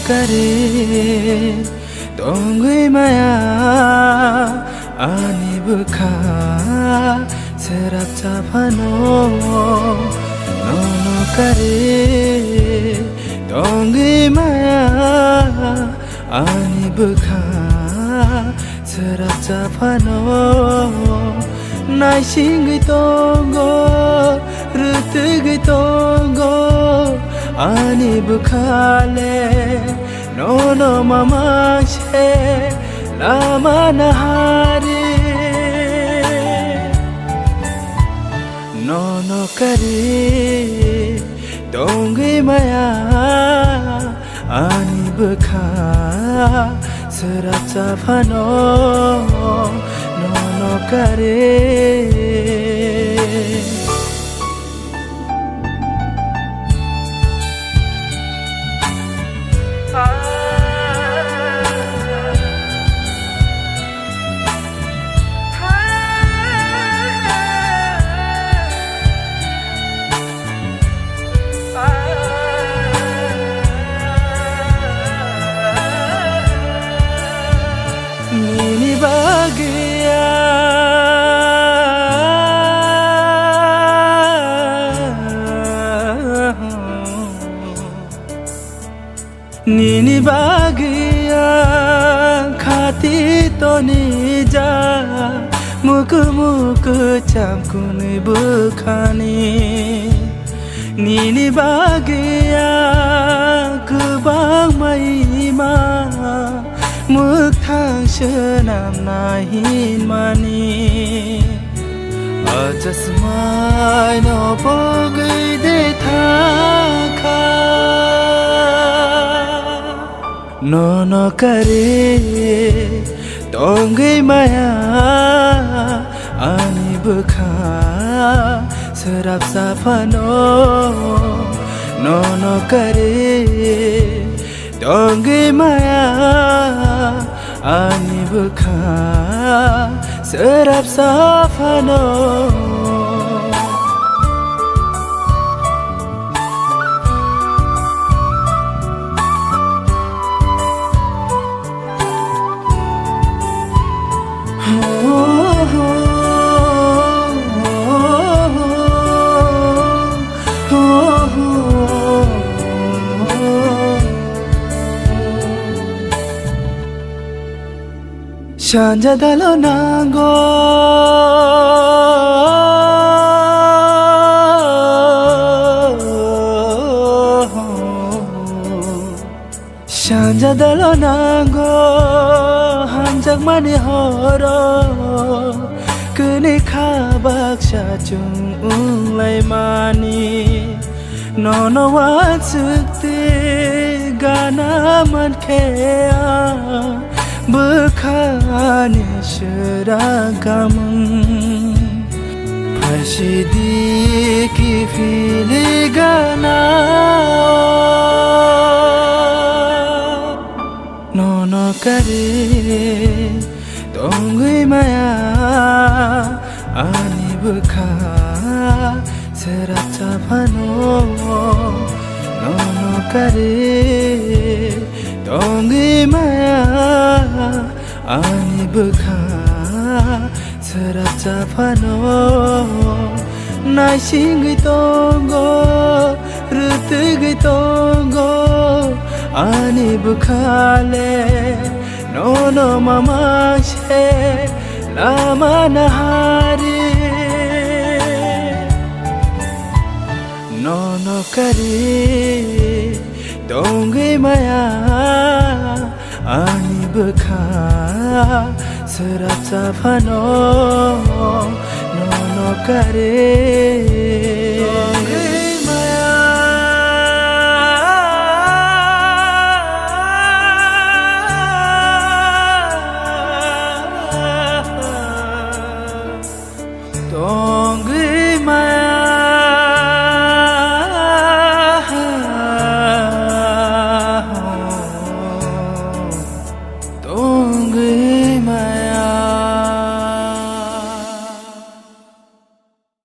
करे Dongui maya ani bukha serap chapano nono kare Dongui maya ani bukha serap chapano nai singi tongo rutugi tongo ani bukha le Nono mama she lama nahari Nono kare Dongui maya ani bukha serap chapano Nono kare Nini bahagia Nini bahagia khati to nija muk chamkun bukhani Nini bahagia kubang maima Muk thang shenam nahin mani Ajasmai no pogai de thakha Nono kare Dongui maya ani bukha serap chapano Nono kare Dongui maya ani bukha serap chapano Shanja dalo nango Shanja dalo nango Hanjak mani horo Kuni khabak shachung lai mani Nono watsukte gana man kea Bukhani shiragamun Phashidi ki fili gana Nono kare Dongui maya ani bukha serap chapano Nono kare Dongui maya ani bukha serap chapano nai singi tongo rutugi tongo ani bukha le nono mama she lama nahari Nono kare Dongui maya ani bukha serap chapano Nono kare